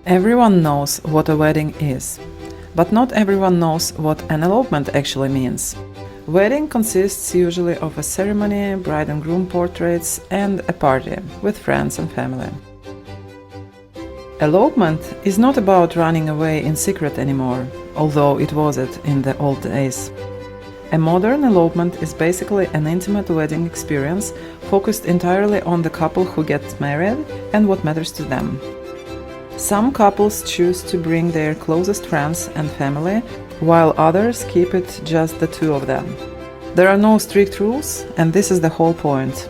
Everyone knows what a wedding is, but not everyone knows what an elopement actually means. Wedding consists usually of a ceremony, bride and groom portraits, and a party with friends and family. Elopement is not about running away in secret anymore, although it was it in the old days. A modern elopement is basically an intimate wedding experience focused entirely on the couple who gets married and what matters to them. Some couples choose to bring their closest friends and family, while others keep it just the two of them. There are no strict rules, and this is the whole point.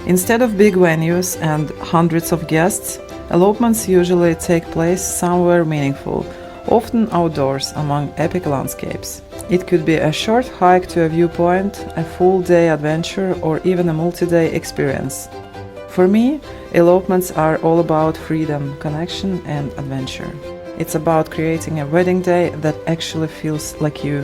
Instead of big venues and hundreds of guests, elopements usually take place somewhere meaningful, often outdoors among epic landscapes. It could be a short hike to a viewpoint, a full-day adventure, or even a multi-day experience. For me, elopements are all about freedom, connection, and adventure. It's about creating a wedding day that actually feels like you.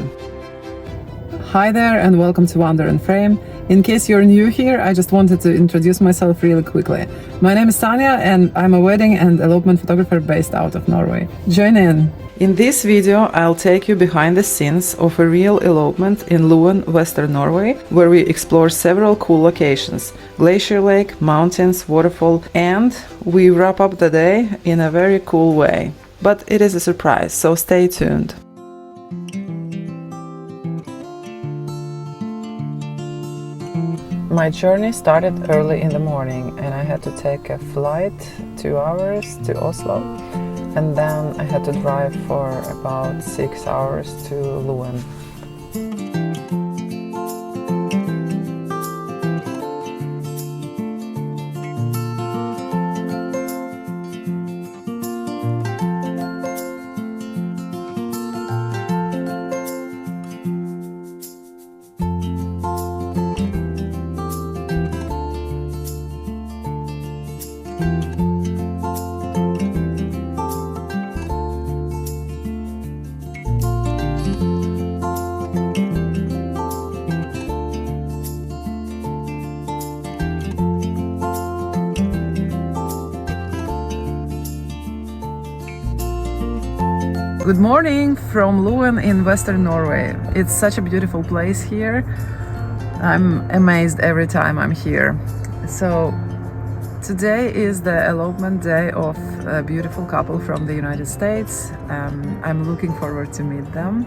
Hi there and welcome to Wander and Frame. In case you're new here, I just wanted to introduce myself really quickly. My name is Tanya and I'm a wedding and elopement photographer based out of Norway. Join in! In this video, I'll take you behind the scenes of a real elopement in Loen, Western Norway, where we explore several cool locations: glacier lake, mountains, waterfall, and we wrap up the day in a very cool way. But it is a surprise, so stay tuned. My journey started early in the morning and I had to take a flight 2 hours to Oslo, and then I had to drive for about 6 hours to Loen. Good morning from Loen in Western Norway. It's such a beautiful place here. I'm amazed every time I'm here. So today is the elopement day of a beautiful couple from the United States. I'm looking forward to meet them.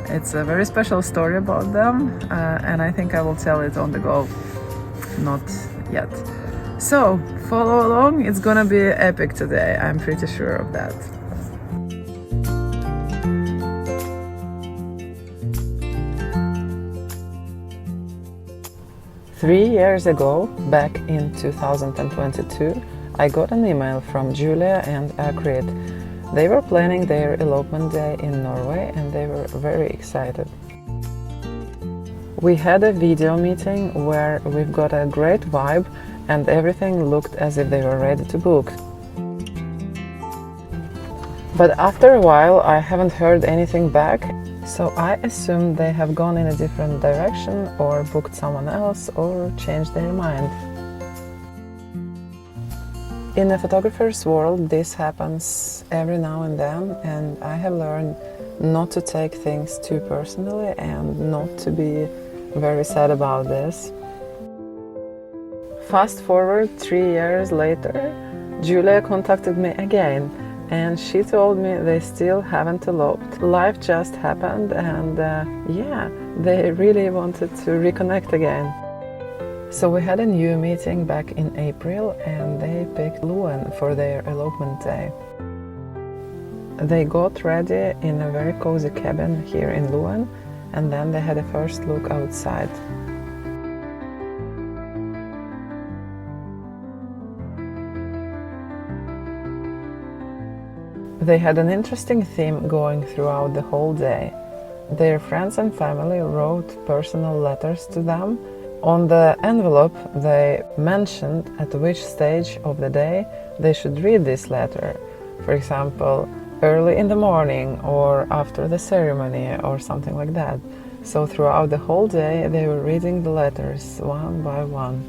It's a very special story about them, and I think I will tell it on the go, not yet. So follow along, it's gonna be epic today, I'm pretty sure of that. Three years ago, back in 2022, I got an email from Julia and Aakrit. They were planning their elopement day in Norway and they were very excited. We had a video meeting where we've got a great vibe and everything looked as if they were ready to book. But after a while I haven't heard anything back, so I assumed they have gone in a different direction or booked someone else or changed their mind. In a photographer's world, this happens every now and then, and I have learned not to take things too personally and not to be very sad about this. Fast forward 3 years later, Julia contacted me again. And she told me they still haven't eloped. Life just happened and yeah, they really wanted to reconnect again. So we had a new meeting back in April and they picked Loen for their elopement day. They got ready in a very cozy cabin here in Loen and then they had a first look outside. They had an interesting theme going throughout the whole day. Their friends and family wrote personal letters to them. On the envelope, they mentioned at which stage of the day they should read this letter. For example, early in the morning or after the ceremony or something like that. So throughout the whole day, they were reading the letters one by one.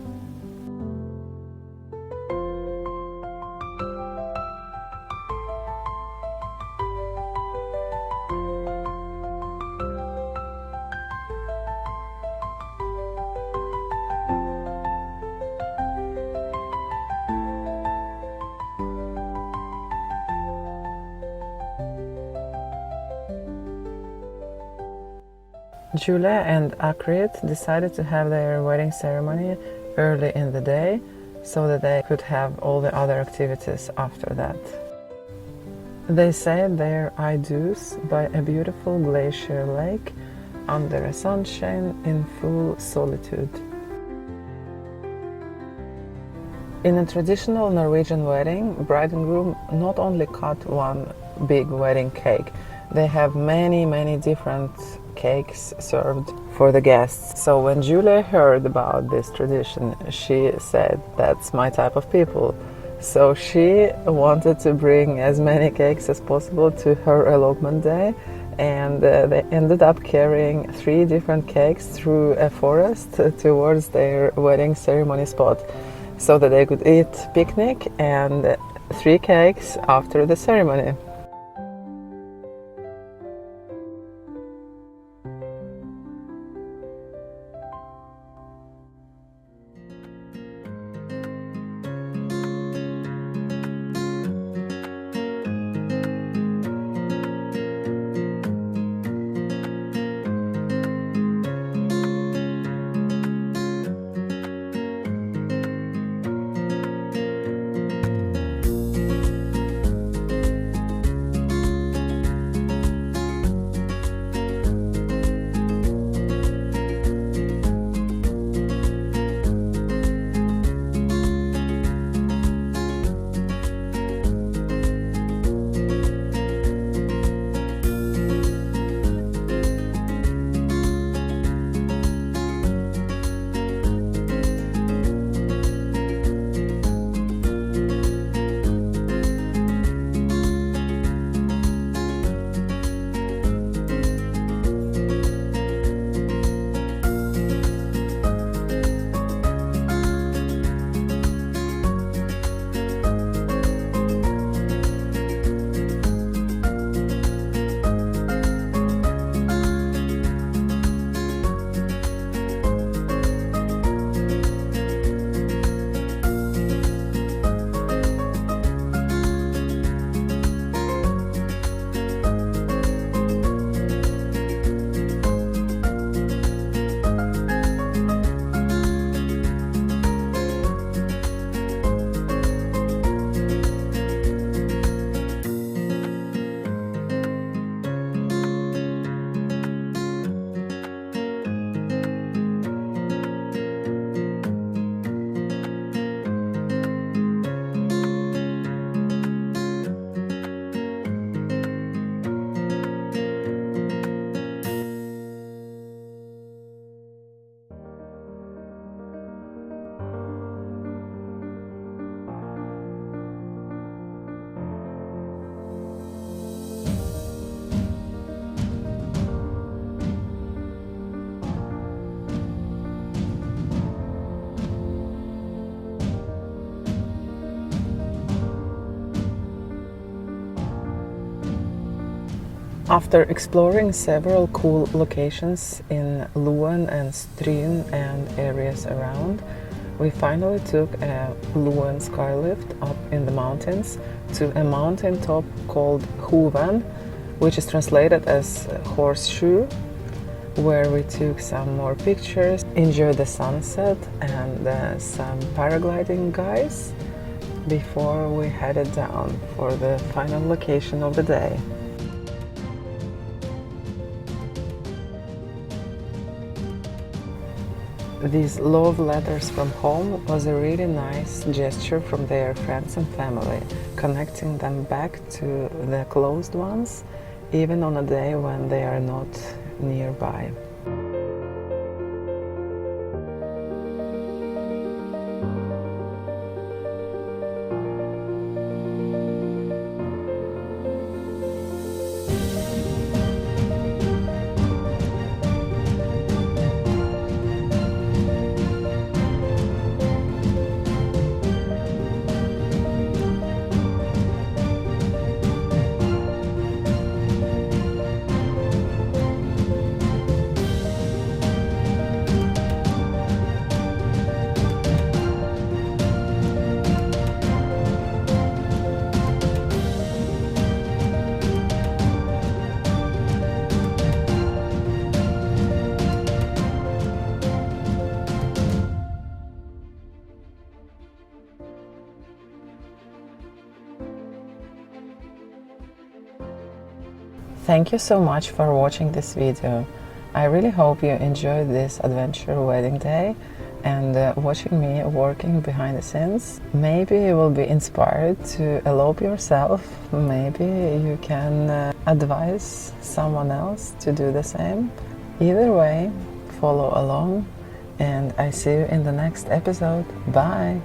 Julia and Aakrit decided to have their wedding ceremony early in the day so that they could have all the other activities after that. They said their I do's by a beautiful glacier lake under a sunshine in full solitude. In a traditional Norwegian wedding, bride and groom not only cut one big wedding cake, they have many different cakes served for the guests. So when Julia heard about this tradition, she said, "That's my type of people." So she wanted to bring as many cakes as possible to her elopement day, and they ended up carrying 3 different cakes through a forest towards their wedding ceremony spot so that they could eat picnic and 3 cakes after the ceremony. After exploring several cool locations in Loen and Stryn and areas around, we finally took a Loen skylift up in the mountains to a mountain top called Hoven, which is translated as horseshoe, where we took some more pictures, enjoyed the sunset and some paragliding guys before we headed down for the final location of the day. These love letters from home was a really nice gesture from their friends and family, connecting them back to the closed ones, even on a day when they are not nearby. Thank you so much for watching this video. I really hope you enjoyed this adventure wedding day and watching me working behind the scenes. Maybe you will be inspired to elope yourself. Maybe you can advise someone else to do the same. Either way, follow along, and I see you in the next episode. Bye!